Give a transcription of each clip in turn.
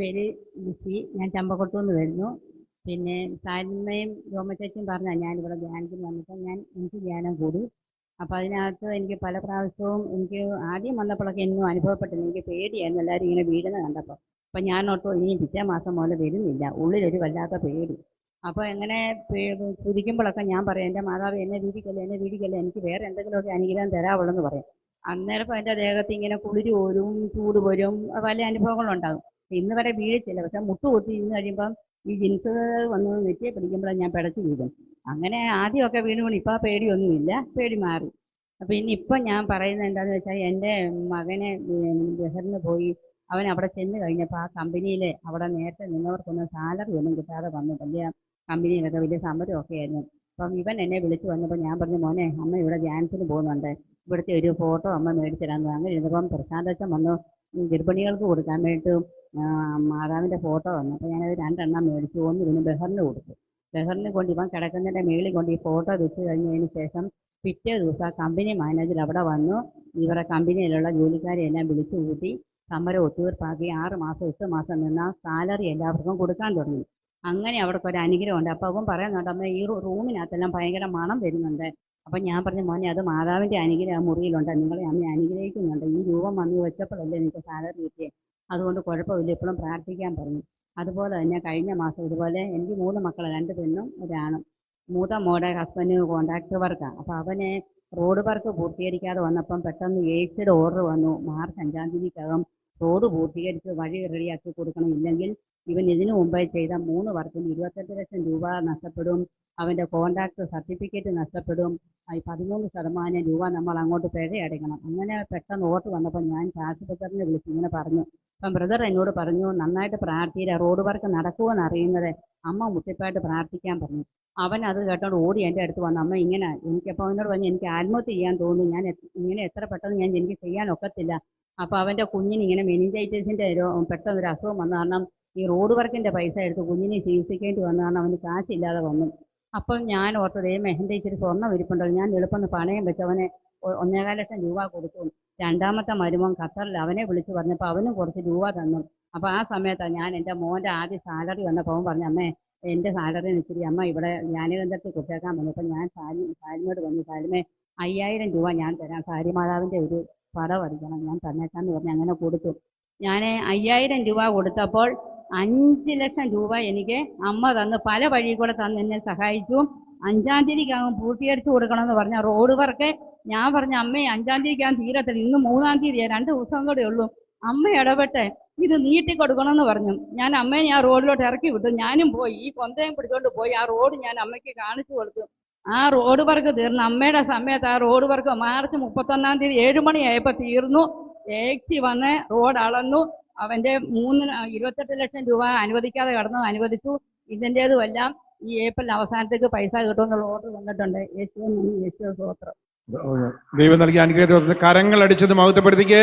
പേര് ലിസി. ഞാൻ ചമ്പക്കൊട്ടുനിന്ന് വരുന്നു. പിന്നെ സാൽമയും രോമചേച്ചിയും പറഞ്ഞാൽ ഞാനിവിടെ ധ്യാനത്തിന് വന്നപ്പോൾ എനിക്ക് ധ്യാനം കൂടി. അപ്പോൾ അതിനകത്ത് എനിക്ക് പല പ്രാവശ്യവും എനിക്ക് ആദ്യം വന്നപ്പോഴൊക്കെ എന്നും അനുഭവപ്പെട്ടില്ല. എനിക്ക് പേടിയായിരുന്നു എല്ലാവരും ഇങ്ങനെ വീഴുന്ന കണ്ടപ്പോൾ. അപ്പം ഞാൻ ഓർത്തു ഇനി പിറ്റേ മാസം മുതൽ വരുന്നില്ല, ഉള്ളിലൊരു വല്ലാത്ത പേടി. അപ്പോൾ എങ്ങനെ തുതിക്കുമ്പോഴൊക്കെ ഞാൻ പറയും, എൻ്റെ മാതാവ് എന്നെ വീടിക്കല്ലേ, എന്നെ വീടിക്കല്ലേ, എനിക്ക് വേറെ എന്തെങ്കിലുമൊക്കെ അനുഗ്രഹം തരാവുള്ളെന്ന് പറയും. അന്നേരം ഇപ്പോൾ എൻ്റെ ദേഹത്ത് ഇങ്ങനെ കുളിര് പോരും, ചൂട് പോരും, പല അനുഭവങ്ങളുണ്ടാകും. ഇന്ന് വരെ വീഴിച്ചില്ല, പക്ഷെ മുട്ടുകുത്തി ഇന്ന് കഴിയുമ്പം ഈ ജിൻസ് വന്ന് നെറ്റിയെ പിടിക്കുമ്പോഴാണ് ഞാൻ പിടച്ച് വീഴും. അങ്ങനെ ആദ്യമൊക്കെ വീണുകൊണ്ട് ഇപ്പോൾ ആ പേടിയൊന്നുമില്ല, പേടി മാറി. അപ്പം ഇനിയിപ്പം ഞാൻ പറയുന്നത് എന്താണെന്ന് വെച്ചാൽ എൻ്റെ മകനെ ബഹറിന് പോയി അവൻ അവിടെ ചെന്ന് കഴിഞ്ഞപ്പോൾ ആ കമ്പനിയിൽ അവിടെ നേരത്തെ നിന്നവർക്കൊന്നും സാലറി ഒന്നും കിട്ടാതെ വന്നു. വലിയ കമ്പനിയിലൊക്കെ വലിയ സമരമൊക്കെ ആയിരുന്നു. അപ്പം ഇവൻ എന്നെ വിളിച്ച് വന്നപ്പോൾ ഞാൻ പറഞ്ഞു, മോനെ അമ്മ ഇവിടെ ധ്യാനത്തിന് പോകുന്നുണ്ട്, ഇവിടുത്തെ ഒരു ഫോട്ടോ അമ്മ മേടിച്ചു തരാമെന്ന്. അങ്ങനെ ഇരുന്നപ്പം പ്രശാന്തച്ഛൻ വന്നു ഗർഭിണികൾക്ക് കൊടുക്കാൻ വേണ്ടിയിട്ട് മാതാവിൻ്റെ ഫോട്ടോ വന്നു. അപ്പോൾ ഞാനത് 2 എണ്ണം മേടിച്ചു. ഒന്ന് ഇതിന് ബഹറിന് കൊടുത്തു. ബഹറിന് കൊണ്ട് ഇവൻ കിടക്കുന്നതിൻ്റെ മേളിൽ കൊണ്ട് ഈ ഫോട്ടോ വെച്ച് കഴിഞ്ഞതിന് ശേഷം പിറ്റേ ദിവസം ആ കമ്പനി മാനേജർ അവിടെ വന്നു ഇവരുടെ കമ്പനിയിലുള്ള ജോലിക്കാരെ എല്ലാം വിളിച്ചു കൂട്ടി സമരം ഒത്തുതീർപ്പാക്കി 6 മാസം 8 മാസം നിന്ന സാലറി എല്ലാവർക്കും കൊടുക്കാൻ തുടങ്ങി. അങ്ങനെ അവർക്ക് ഒരു അനുഗ്രഹമുണ്ട്. അപ്പോൾ അവൻ പറയുന്നുണ്ട്, അമ്മ ഈ റൂമിനകത്തെല്ലാം ഭയങ്കര മണം വരുന്നുണ്ട്. അപ്പം ഞാൻ പറഞ്ഞു, മോനെ അത് മാതാവിൻ്റെ അനുഗ്രഹം മുറിയിലുണ്ട്, നിങ്ങളെ അമ്മ അനുഗ്രഹിക്കുന്നുണ്ട്. ഈ രൂപം വന്ന് വെച്ചപ്പോഴല്ലേ നിങ്ങൾക്ക് സാലറി കിട്ടിയേ, അതുകൊണ്ട് കുഴപ്പമില്ല, ഇപ്പോഴും പ്രാർത്ഥിക്കാൻ പറഞ്ഞു. അതുപോലെ തന്നെ കഴിഞ്ഞ മാസം ഇതുപോലെ എനിക്ക് 3 മക്കൾ, 2 പെണ്ണും 1 ആണും. മൂത്ത മോടെ ഹസ്ബൻഡ് കോൺട്രാക്ടർ വർക്കാണ്. അപ്പോൾ അവനെ റോഡ് വർക്ക് പൂർത്തീകരിക്കാതെ വന്നപ്പം പെട്ടെന്ന് എയ്സിയുടെ ഓർഡർ വന്നു, മാർച്ച് 5-ാം തീയതിക്കകം റോഡ് പൂർത്തീകരിച്ച് വഴി റെഡിയാക്കി കൊടുക്കണം, ഇല്ലെങ്കിൽ ഇവൻ ഇതിനു മുമ്പേ ചെയ്ത 3 വർക്കിന് 28 ലക്ഷം രൂപ നഷ്ടപ്പെടും, അവൻ്റെ കോൺട്രാക്ട് സർട്ടിഫിക്കറ്റ് നഷ്ടപ്പെടും, 13% രൂപ നമ്മൾ അങ്ങോട്ട് പിഴ അടയ്ക്കണം. അങ്ങനെ പെട്ടെന്ന് ഓർഡർ വന്നപ്പോൾ ഞാൻ ആശുപത്രിനെ വിളിച്ച് ഇങ്ങനെ പറഞ്ഞു. അപ്പം ബ്രദർ എന്നോട് പറഞ്ഞു, നന്നായിട്ട് പ്രാർത്ഥിക്കുക, റോഡ് വർക്ക് നടക്കുമെന്ന് അറിയുന്നത് അമ്മ മുട്ടിപ്പായിട്ട് പ്രാർത്ഥിക്കാൻ പറഞ്ഞു. അവൻ അത് കേട്ടോണ്ട് ഓടി എൻ്റെ അടുത്ത് വന്നു, അമ്മ ഇങ്ങനെ എനിക്കപ്പോൾ അവനോട് പറഞ്ഞു, എനിക്ക് ആത്മഹത്യ ചെയ്യാൻ തോന്നുന്നു, ഞാൻ ഇങ്ങനെ എത്ര പെട്ടെന്ന് എനിക്ക് ചെയ്യാൻ ഒക്കത്തില്ല. അപ്പോൾ അവൻ്റെ കുഞ്ഞിന് ഇങ്ങനെ മെനിഞ്ചൈറ്റിസിൻ്റെ പെട്ടെന്ന് ഒരു അസുഖം വന്നു കാരണം ഈ റോഡ് വർക്കിൻ്റെ പൈസ എടുത്ത് കുഞ്ഞിനെ ചികിത്സിക്കേണ്ടി വന്നു കാരണം അവന് കാശില്ലാതെ വന്നു. അപ്പം ഞാൻ ഓർത്തത് എൻ്റെ ഇച്ചിരി സ്വർണ്ണം ഇരിപ്പുണ്ടല്ലോ, ഞാൻ എളുപ്പം പണയം വെച്ച് അവനെ 1.25 ലക്ഷം രൂപ കൊടുത്തു. രണ്ടാമത്തെ മരുമോൻ ഖത്തറിൽ അവനെ വിളിച്ച് പറഞ്ഞപ്പോൾ അവനും കുറച്ച് രൂപ തന്നു. അപ്പോൾ ആ സമയത്താണ് ഞാൻ എൻ്റെ മോൻ്റെ ആദ്യ സാലറി വന്നപ്പോൾ അവൻ പറഞ്ഞു, അമ്മേ എൻ്റെ സാലറി ഇച്ചിരി അമ്മ ഇവിടെ ജ്ഞാനകേന്ദ്രത്തിൽ കൊടുത്തേക്കാൻ പറഞ്ഞു. അപ്പം ഞാൻ സാലിനോട് പറഞ്ഞു, സാലിമേ 5000 രൂപ ഞാൻ തരാം, സാരി മാതാവിൻ്റെ ഒരു പടം വരയ്ക്കണം, ഞാൻ തന്നേക്കാന്ന് പറഞ്ഞ് അങ്ങനെ കൊടുത്തു. ഞാൻ 5000 രൂപ കൊടുത്തപ്പോൾ 5 ലക്ഷം രൂപ എനിക്ക് അമ്മ തന്നു, പല വഴി കൂടെ തന്ന് എന്നെ സഹായിച്ചു. 5-ാം തീയതിക്കകം പൂർത്തീകരിച്ചു കൊടുക്കണമെന്ന് പറഞ്ഞ റോഡ് വർക്ക് ഞാൻ പറഞ്ഞ അമ്മയെ 5-ാം തീയതിക്കകം തീരത്തില്ല, ഇന്ന് 3-ാം തീയതിയാണ്, 2 ദിവസം കൂടെ ഉള്ളൂ, അമ്മ ഇടപെട്ടെ ഇത് നീട്ടി കൊടുക്കണമെന്ന് പറഞ്ഞു. ഞാൻ അമ്മയെ ഞാൻ റോഡിലോട്ട് ഇറക്കി വിട്ടു. ഞാനും പോയി ഈ കൊന്തയും പിടിച്ചോണ്ട് പോയി ആ റോഡ് ഞാൻ അമ്മയ്ക്ക് കാണിച്ചു കൊടുത്തു. ആ റോഡ് വർക്ക് തീർന്നു. അമ്മയുടെ സമയത്ത് ആ റോഡ് വർക്ക് മാർച്ച് 31-ാം തീയതി 7 മണിയായപ്പോൾ തീർന്നു. ടാക്സി വന്ന് റോഡ് അളന്നു. അവൻ്റെ 28 ലക്ഷം രൂപ അനുവദിക്കാതെ കടന്നു, അനുവദിച്ചു. ഇതിൻ്റേതും എല്ലാം ഈ ഏപ്രിൽ അവസാനത്തേക്ക് പൈസ കിട്ടുമെന്നുള്ള ഓർഡർ വന്നിട്ടുണ്ട്. യേശുവേ സ്തോത്രം. ദൈവം നൽകിയ അനുഗ്രഹത്തിൽ കരങ്ങൾ അടിച്ചത് മഹത്വപ്പെടുത്തിക്കേ.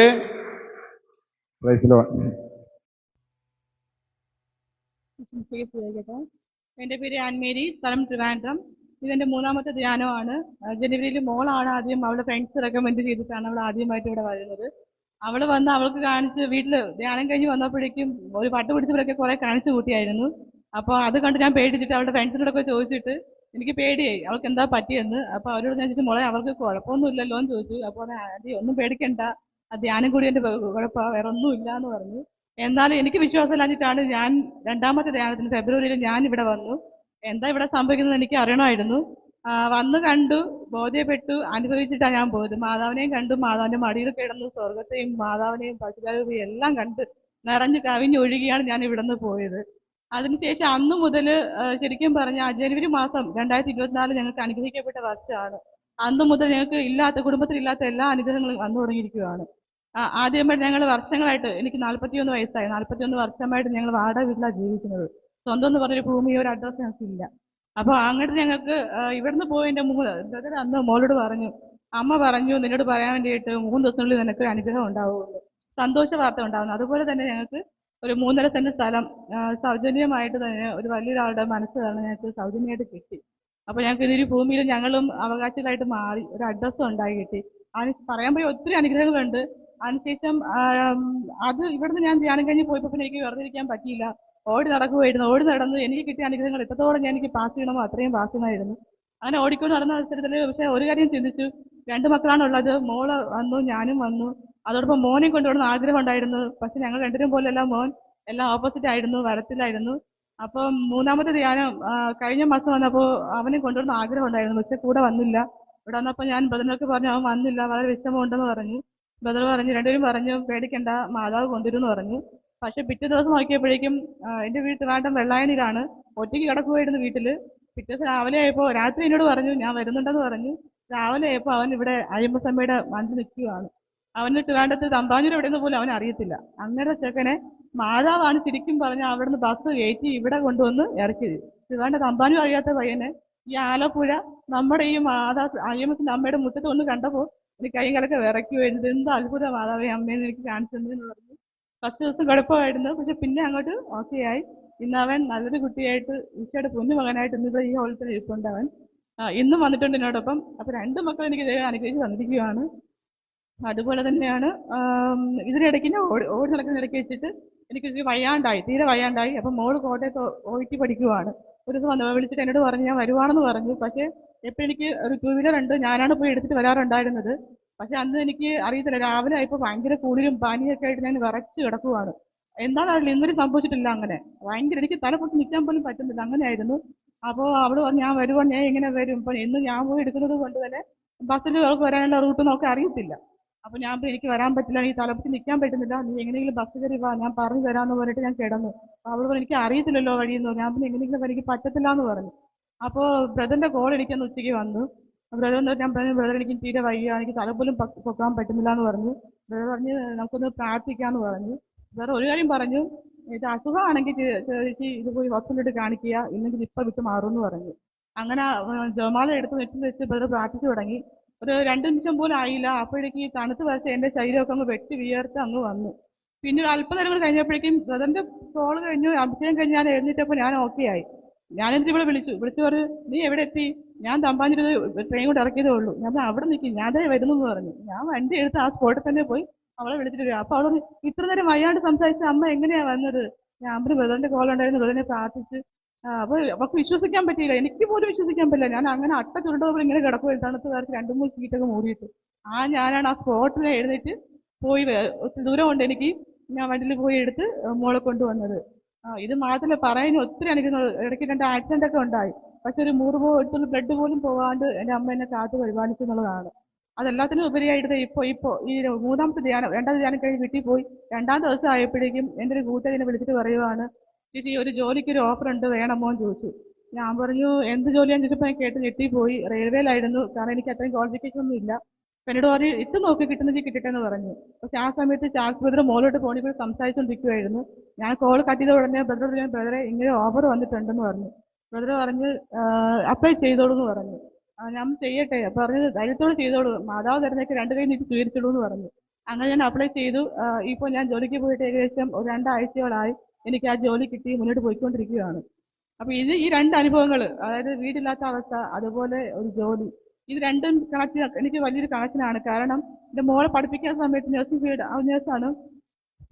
എൻ്റെ പേര് ആൻമേരി, സ്ഥലം ട്രിവാൻഡ്രം. ഇതെൻ്റെ 3-ാമത്തെ ധ്യാനമാണ്. ജനുവരിയിൽ മോളാണ് ആദ്യം, അവളുടെ ഫ്രണ്ട്സ് റെക്കമെൻഡ് ചെയ്തിട്ടാണ് അവൾ ആദ്യമായിട്ട് ഇവിടെ വരുന്നത്. അവൾ വന്ന് അവൾക്ക് കാണിച്ച് വീട്ടിൽ ധ്യാനം കഴിഞ്ഞ് വന്നപ്പോഴേക്കും ഒരു പട്ട് പിടിച്ചവരൊക്കെ കുറേ കാണിച്ചു കൂട്ടിയായിരുന്നു. അപ്പോൾ അത് കണ്ട് ഞാൻ പേടിച്ചിട്ട് അവളുടെ ഫ്രണ്ട്സിനോടൊക്കെ ചോദിച്ചിട്ട് എനിക്ക് പേടിയായി അവൾക്ക് എന്താ പറ്റിയെന്ന്. അപ്പോൾ അവരോട് ഞാൻ ചോദിച്ചു, മോളെ അവൾക്ക് കുഴപ്പമൊന്നും ഇല്ലല്ലോ എന്ന് ചോദിച്ചു. അപ്പോൾ ആദ്യം ഒന്നും പേടിക്കണ്ട, ആ ധ്യാനം കൂടി എൻ്റെ കുഴപ്പമാണ്, വേറെ ഒന്നും ഇല്ല എന്ന് പറഞ്ഞു. എന്നാലും എനിക്ക് വിശ്വാസമില്ലാഞ്ഞിട്ടാണ് ഞാൻ 2-ാമത്തെ ധ്യാനത്തിന് ഫെബ്രുവരിയിൽ ഞാൻ ഇവിടെ വന്നു. എന്താ ഇവിടെ സംഭവിക്കുന്നത് എനിക്ക് അറിയണമായിരുന്നു. വന്ന് കണ്ടു, ബോധ്യപ്പെട്ടു, അനുഭവിച്ചിട്ടാണ് ഞാൻ പോയത്. മാതാവിനെയും കണ്ടു, മാതാവിൻ്റെ മടിയിൽ കിടന്നു, സ്വർഗത്തെയും മാതാവിനെയും പശുരാജയും എല്ലാം കണ്ട് നിറഞ്ഞു കവിഞ്ഞൊഴുകിയാണ് ഞാൻ ഇവിടെ നിന്ന് പോയത്. അതിനുശേഷം അന്ന് മുതൽ ശരിക്കും പറഞ്ഞാൽ ജനുവരി മാസം 2024 ഞങ്ങൾക്ക് അനുഗ്രഹിക്കപ്പെട്ട വർഷമാണ്. അന്ന് മുതൽ ഞങ്ങൾക്ക് കുടുംബത്തിലില്ലാത്ത എല്ലാ അനുഗ്രഹങ്ങളും വന്നു തുടങ്ങിയിരിക്കുകയാണ്. ആദ്യമായിട്ട് ഞങ്ങൾ വർഷങ്ങളായിട്ട്, എനിക്ക് 41 വയസ്സായി, 41 വർഷമായിട്ട് ഞങ്ങൾ വാടക വീട്ടിലാണ് ജീവിക്കുന്നത്. സ്വന്തം എന്ന് പറഞ്ഞൊരു ഭൂമിയോ ഒരു അഡ്രസ്സ് ഞങ്ങൾക്കില്ല. അപ്പോൾ അങ്ങോട്ട് ഞങ്ങൾക്ക് ഇവിടുന്ന് പോയതിൻ്റെ ബ്രദർ അന്ന് മോളോട് പറഞ്ഞു, അമ്മ പറഞ്ഞു നിന്നോട് പറയാൻ വേണ്ടിയിട്ട് 3 ദിവസത്തിനുള്ളിൽ നിനക്ക് അനുഗ്രഹം ഉണ്ടാവുള്ളൂ, സന്തോഷ വാർത്ത ഉണ്ടാവുന്നു. അതുപോലെ തന്നെ ഞങ്ങൾക്ക് ഒരു 3.5 സെന്റ് സ്ഥലം സൗജന്യമായിട്ട് തന്നെ ഒരു വലിയൊരാളുടെ മനസ്സ് കാരണം ഞങ്ങൾക്ക് സൗജന്യമായിട്ട് കിട്ടി. അപ്പോൾ ഞങ്ങൾക്ക് ഇതൊരു ഭൂമിയിൽ ഞങ്ങളും അവകാശികളായിട്ട് മാറി, ഒരു അഡ്രസ്സും ഉണ്ടായി കിട്ടി. അതിന് പറയാൻ പോയി ഒത്തിരി അനുഗ്രഹങ്ങളുണ്ട്. അതിനുശേഷം അത് ഇവിടുന്ന് ഞാൻ ധ്യാനം കഴിഞ്ഞ് പോയപ്പോൾ പിന്നെ എനിക്ക് വെറുതെ ഇരിക്കാൻ പറ്റിയില്ല. ഓടി നടന്ന് എനിക്ക് കിട്ടിയ അനുഗ്രഹങ്ങൾ എത്രത്തോളം ഞാൻ എനിക്ക് പാസ് ചെയ്യണമോ അത്രയും പാസ് ചെയ്യണമായിരുന്നു. അങ്ങനെ ഓടിക്കൊണ്ട് നടന്ന അവസരത്തിൽ പക്ഷേ ഒരു കാര്യം ചിന്തിച്ചു, 2 മക്കളാണുള്ളത്. മോള് വന്നു, ഞാനും വന്നു. അതോടൊപ്പം മോനെ കൊണ്ടുവരുന്ന ആഗ്രഹം ഉണ്ടായിരുന്നു. പക്ഷെ ഞങ്ങൾ രണ്ടുപേരും പോലെയല്ല, മോൻ എല്ലാം ഓപ്പോസിറ്റ് ആയിരുന്നു, വരത്തിലായിരുന്നു. അപ്പം 3-മത്തെ ധ്യാനം കഴിഞ്ഞ മാസം വന്നപ്പോൾ അവനെ കൊണ്ടുവരുന്ന ആഗ്രഹം ഉണ്ടായിരുന്നു, പക്ഷെ കൂടെ വന്നില്ല. ഇവിടെ വന്നപ്പോൾ ഞാൻ ബ്രദറിനൊക്കെ പറഞ്ഞു, അവൻ വന്നില്ല, വളരെ വിഷമമുണ്ടെന്ന് പറഞ്ഞു. ബ്രദർ പറഞ്ഞു, രണ്ടുപേരും പറഞ്ഞു പേടിക്കണ്ട, മാതാവ് കൊണ്ടുവരുമെന്ന് പറഞ്ഞു. പക്ഷെ പിറ്റേ ദിവസം നോക്കിയപ്പോഴേക്കും എൻ്റെ വീട് ട്രിവാൻഡ്രം വെള്ളായണിയിലാണ്. ഒറ്റയ്ക്ക് കിടക്കുമായിരുന്നു വീട്ടിൽ. പിറ്റേ ദിവസം രാവിലെ ആയപ്പോൾ, രാത്രി എന്നോട് പറഞ്ഞു ഞാൻ വരുന്നുണ്ടെന്ന് പറഞ്ഞു. രാവിലെ ആയപ്പോൾ അവൻ ഇവിടെ അയ്യമ്പസമ്മയുടെ മണ്ണിൽ നിൽക്കുകയാണ്. അവന് ട്രിവാൻഡ്രത്ത് തമ്പാനൂർ എവിടെയെന്ന് പോലും അവൻ അറിയത്തില്ല. അങ്ങനെ ചെക്കനെ മാതാവാണ് ശരിക്കും പറഞ്ഞാൽ അവിടുന്ന് ബസ് കയറ്റി ഇവിടെ കൊണ്ടുവന്ന് ഇറക്കിയത്. ട്രിവാൻഡ്രം തമ്പാനൂർ അറിയാത്ത പയ്യനെ ഈ ആലപ്പുഴ നമ്മുടെ ഈ മാതാ അയ്യമ്മസിന്റെ അമ്മയുടെ മുറ്റത്ത് ഒന്ന് കണ്ടപ്പോൾ എനിക്ക് കൈ കലക്കെ വിറക്കി വരുന്നത്, എന്ത് അത്ഭുത മാതാവേ അമ്മയെന്ന് എനിക്ക് കാണിച്ചു തന്നെന്ന് പറഞ്ഞു. ഫസ്റ്റ് ദിവസം കുഴപ്പമായിരുന്നു, പക്ഷെ പിന്നെ അങ്ങോട്ട് ഓക്കെ ആയി. ഇന്ന് അവൻ നല്ലൊരു കുട്ടിയായിട്ട് ഈശോയുടെ പൊന്നുമകനായിട്ട് ഇന്നിവിടെ ഈ ഹോളത്തിൽ ഇരിപ്പുണ്ട്. അവൻ ഇന്നും വന്നിട്ടുണ്ട് എന്നോടൊപ്പം. അപ്പൊ 2 മക്കൾ എനിക്ക് ദൈവം അനുഗ്രഹിച്ച് തന്നിരിക്കുകയാണ്. അതുപോലെ തന്നെയാണ് ഇതിനിടയ്ക്ക് ഞാൻ ഓടി നടക്കുന്ന ഇടയ്ക്ക് വെച്ചിട്ട് എനിക്ക് തീരെ വയ്യാണ്ടായി. അപ്പം മോള് കോട്ടയത്ത് OIT പഠിക്കുവാണ്. ഒരു ദിവസം വിളിച്ചിട്ട് എന്നോട് പറഞ്ഞു ഞാൻ വരുവാണെന്ന് പറഞ്ഞു. പക്ഷേ എപ്പോഴും എനിക്ക് ഒരു 2 വീലർ ഉണ്ട്, ഞാനാണ് പോയി എടുത്തിട്ട് വരാറുണ്ടായിരുന്നത്. പക്ഷെ അന്ന് എനിക്ക് അറിയത്തില്ല, രാവിലെ ആയപ്പോൾ ഭയങ്കര കുളിരും പനിയൊക്കെ ആയിട്ട് ഞാൻ വിറച്ച് കിടക്കുവാണ്. എന്താണെന്നറിയില്ല, ഇന്നൊരു സംഭവിച്ചിട്ടില്ല. അങ്ങനെ ഭയങ്കര എനിക്ക് തല പൊട്ടി നിൽക്കാൻ പോലും പറ്റുന്നില്ല, അങ്ങനെയായിരുന്നു. അപ്പോൾ അവള് പറഞ്ഞു ഞാൻ വരുവാണ്, ഞാൻ എങ്ങനെ വരും, ഇപ്പം എന്നും ഞാൻ പോയി എടുക്കുന്നത് കൊണ്ട് തന്നെ ബസ്സിൽ അവർക്ക് വരാനുള്ള റൂട്ട് നോക്കാൻ അറിയത്തില്ല. അപ്പൊ ഞാൻ എനിക്ക് വരാൻ പറ്റില്ല, എനിക്ക് തലപ്പൊട്ടി നിൽക്കാൻ പറ്റുന്നില്ല, നീ എങ്ങനെയെങ്കിലും ബസ് കയറി വാ, ഞാൻ പറഞ്ഞു തരാമെന്ന് പറഞ്ഞിട്ട് ഞാൻ കിടന്നു. അവള് പറഞ്ഞു എനിക്ക് അറിയത്തില്ലല്ലോ വഴിയെന്ന് പറഞ്ഞു. ഞാൻ പിന്നെ എങ്ങനെയെങ്കിലും എനിക്ക് പറ്റത്തില്ല എന്ന് പറഞ്ഞു. അപ്പോൾ ബ്രദറിന്റെ കോൾ എനിക്കൊന്ന് ഉച്ചയ്ക്ക് വന്നു. ബ്രദർ ഞാൻ പറഞ്ഞു ബ്രദർ എനിക്ക് തീരെ വയ്യ, എനിക്ക് തലപോലും പൊക്കാൻ പറ്റുന്നില്ല എന്ന് പറഞ്ഞു. ബ്രദർ പറഞ്ഞ് നമുക്കൊന്ന് പ്രാർത്ഥിക്കാന്ന് പറഞ്ഞു. ബ്രദർ ഒരു കാര്യം പറഞ്ഞു, ഇത് അസുഖമാണെങ്കിൽ ചേച്ചി ഇത് പോയി ഹോസ്പിറ്റലിൽ കാണിക്കുക, ഇല്ലെങ്കിൽ ഇപ്പം വിട്ട് മാറുമെന്ന് പറഞ്ഞു. അങ്ങനെ ജമാല എടുത്ത് നെറ്റിൽ വെച്ച് ബ്രദർ പ്രാർത്ഥിച്ചു തുടങ്ങി. ഒരു 2 നിമിഷം പോലും ആയില്ല, അപ്പോഴേക്ക് ഈ തണുത്ത് വരച്ച് എൻ്റെ ശരീരമൊക്കെ അങ്ങ് വെട്ടി വിയർത്ത് അങ്ങ് വന്നു. പിന്നെ ഒരു അല്പനേരം കഴിഞ്ഞപ്പോഴേക്കും ബ്രദറിന്റെ കോൾ കഴിഞ്ഞു, അഭിഷേകം കഴിഞ്ഞ് ഞാൻ എഴുന്നേറ്റപ്പോൾ ഞാൻ ഓക്കെ ആയി. ഞാനെന്നിട്ട് ഇവിടെ വിളിച്ചു പറഞ്ഞു നീ എവിടെ എത്തി? ഞാൻ തമ്പാനൂര് ട്രെയിൻ കൊണ്ട് ഇറക്കിയതേ ഉള്ളൂ. ഞാൻ അവിടെ നിൽക്കും, ഞാൻ അതേ വരുന്നു എന്ന് പറഞ്ഞു. ഞാൻ വണ്ടി എടുത്ത് ആ സ്പോട്ടിൽ തന്നെ പോയി അവളെ വിളിച്ചിട്ട് വരിക. അപ്പോൾ അവൾ ഇത്ര നേരം വയ്യാണ്ട് സംസാരിച്ച അമ്മ എങ്ങനെയാ വന്നത്? ഞാൻ ബ്രദറിന്റെ കോൾ ഉണ്ടായിരുന്നു, ബ്രദറിനെ പ്രാർത്ഥിച്ച്. അപ്പോൾ അവർക്ക് വിശ്വസിക്കാൻ പറ്റിയില്ല, എനിക്ക് പോലും വിശ്വസിക്കാൻ പറ്റില്ല. ഞാൻ അങ്ങനെ അട്ട ചുരുണ്ടപ്പോൾ ഇങ്ങനെ കിടക്കുമോ, തണുത്ത് കാലത്ത് 2-3 സീറ്റൊക്കെ മൂടിയിട്ട്. ഞാനാണ് ആ സ്പോട്ടിൽ എഴുന്നേറ്റ് പോയി, ഒത്തിരി ദൂരം കൊണ്ട് എനിക്ക്, ഞാൻ വണ്ടിയിൽ പോയി എടുത്ത് മോളെ കൊണ്ടുവന്നത്. ഇത് മാത്രമല്ല, പറയാനും ഒത്തിരി അനുഗ്രഹങ്ങൾ. ഇടയ്ക്ക് 2 ആക്സിഡന്റ് ഒക്കെ ഉണ്ടായി, പക്ഷെ ഒരു മുറിവ് ബ്ലഡ് പോലും പോകാണ്ട് എൻ്റെ അമ്മ എന്നെ കാത്തു പരിപാലിച്ചു എന്നുള്ളതാണ്. അതെല്ലാത്തിനും ഉപരിയായിട്ട് ഇപ്പോൾ ഈ 3-മത്തെ ധ്യാനം 2-ാം ധ്യാനം കഴിഞ്ഞ് വീട്ടിൽ പോയി 2-ാം ദിവസം ആയപ്പോഴേക്കും എൻ്റെ ഒരു കൂട്ടുകാരിനെ വിളിച്ചിട്ട് പറയുവാണ്, ചേച്ചി ഒരു ജോലിക്ക് ഒരു ഓഫർ ഉണ്ട്, വേണമോ എന്ന് ചോദിച്ചു. ഞാൻ പറഞ്ഞു എന്ത് ജോലിയാന്ന് ചോദിച്ചപ്പോൾ ഞാൻ കേട്ട് ഞെട്ടിപ്പോയി. റെയിൽവേയിലായിരുന്നു, കാരണം എനിക്ക് അത്രയും ക്വാളിഫിക്കേഷൻ ഒന്നും ഇല്ല. എന്നോട് പറഞ്ഞു ഇട്ട് നോക്കി, കിട്ടുന്നെങ്കിൽ കിട്ടട്ടെ എന്ന് പറഞ്ഞു. പക്ഷെ ആ സമയത്ത് ചാൾസ് ബ്രദർ മോളോട്ട് ഫോണിൽ കൂടി സംസാരിച്ചുകൊണ്ടിരിക്കുമായിരുന്നു. ഞാൻ കോൾ കട്ട് ചെയ്ത ഉടനെ ബ്രദറെ ഇങ്ങനെ ഓഫർ വന്നിട്ടുണ്ടെന്ന് പറഞ്ഞു. ബ്രദർ പറഞ്ഞ് അപ്ലൈ ചെയ്തോളൂ എന്ന് പറഞ്ഞു. ഞാൻ ചെയ്യട്ടെ പറഞ്ഞു, ധൈര്യത്തോട് ചെയ്തോളൂ, മാതാവ് തരുന്നേക്ക് 2 കൈ നീട്ടി സ്വീകരിച്ചോളൂ എന്ന് പറഞ്ഞു. അങ്ങനെ ഞാൻ അപ്ലൈ ചെയ്തു. ഇപ്പോൾ ഞാൻ ജോലിക്ക് പോയിട്ട് ഏകദേശം ഒരു 2 ആഴ്ചയോളായി. എനിക്ക് ആ ജോലി കിട്ടി മുന്നോട്ട് പോയിക്കൊണ്ടിരിക്കുകയാണ്. അപ്പൊ ഈ 2 അനുഭവങ്ങൾ, അതായത് വീടില്ലാത്ത അവസ്ഥ, അതുപോലെ ഒരു ജോലി, ഇത് രണ്ടും കണക്ട് എനിക്ക് വലിയൊരു കണക്ഷനാണ്. കാരണം എൻ്റെ മോളെ പഠിപ്പിക്കാൻ സമയത്ത് നേഴ്സാണ്,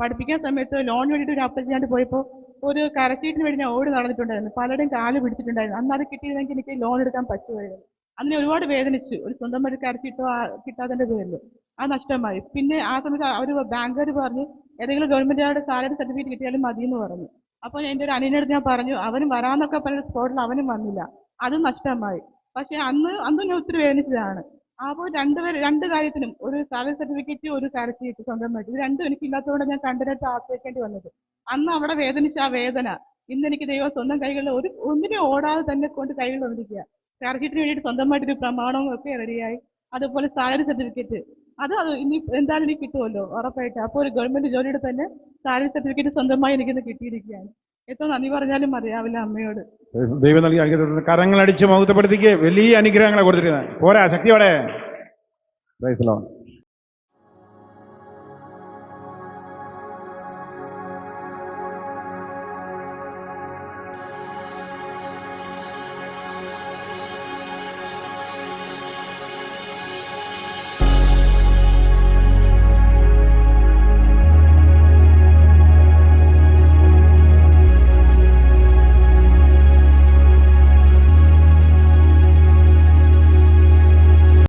പഠിപ്പിക്കാൻ സമയത്ത് ലോൺ വേണ്ടിയിട്ട് ഒരു അപ്ലൈ ചെയ്യാണ്ട് പോയപ്പോൾ ഒരു കരച്ചീട്ടിന് വേണ്ടി ഞാൻ ഓടി നടന്നിട്ടുണ്ടായിരുന്നു. പലരുടെയും കാല് പിടിച്ചിട്ടുണ്ടായിരുന്നു. അന്ന് അത് കിട്ടിയിരുന്നെങ്കിൽ എനിക്ക് ലോൺ എടുക്കാൻ പറ്റുമായിരുന്നു. അതിന് ഒരുപാട് വേദനിച്ചു, ഒരു സ്വന്തമായിട്ട് കരച്ചിട്ടോ കിട്ടാത്തതിൻ്റെ പേരിൽ അത് നഷ്ടമായി. പിന്നെ ആ സമയത്ത് അവർ ബാങ്കുകാർ പറഞ്ഞു ഏതെങ്കിലും ഗവൺമെൻറ്റുകാരുടെ സാലറി സർട്ടിഫിക്കറ്റ് കിട്ടിയാലും മതി എന്ന് പറഞ്ഞു. അപ്പോൾ എൻ്റെ ഒരു അനിയനടുത്ത് ഞാൻ പറഞ്ഞു, അവനും വരാമെന്നൊക്കെ പറഞ്ഞ സ്പോട്ടിൽ അവനും വന്നില്ല, അതും നഷ്ടമായി. പക്ഷെ അന്ന് ഞാൻ ഒത്തിരി വേദനിച്ചതാണ്. അപ്പോൾ 2 കാര്യത്തിനും, ഒരു സാലറി സർട്ടിഫിക്കറ്റ്, ഒരു കരച്ചിട്ട് സ്വന്തമായിട്ട്, ഇത് 2 എനിക്കില്ലാത്തതുകൊണ്ട് ഞാൻ കണ്ടിട്ട് ആശ്രയിക്കേണ്ടി വന്നത്. അന്ന് അവിടെ വേദനിച്ച ആ വേദന ഇന്ന് എനിക്ക് ദൈവം സ്വന്തം കൈകളിൽ ഒന്നിനെ ഓടാതെ തന്നെ കൊണ്ട് കൈകളിൽ വന്നിരിക്കുക. കരച്ചിട്ടിന് വേണ്ടിയിട്ട് സ്വന്തമായിട്ടൊരു പ്രമാണവും ഒക്കെ റെഡിയായി. അതുപോലെ സാലറി സർട്ടിഫിക്കറ്റ് അത് ഇനി എന്തായാലും എനിക്ക് കിട്ടുമല്ലോ ഉറപ്പായിട്ട്. അപ്പോൾ ഒരു ഗവൺമെന്റ് ജോലിയുടെ തന്നെ സാലറി സർട്ടിഫിക്കറ്റ് സ്വന്തമായി എനിക്കിന്ന് കിട്ടിയിരിക്കുകയാണ്. എത്ര നന്ദി പറഞ്ഞാലും മതിയാവില്ല അമ്മയോട്. ദൈവം നൽകിയ അനുഗ്രഹത്തിന് കരങ്ങളടിച്ച് മഹത്വപ്പെടുത്തിക്ക്. വലിയ അനുഗ്രഹങ്ങളെ കൊടുത്തിരുന്നത് പോരാ, ശക്തിയോടെ. Praise the Lord.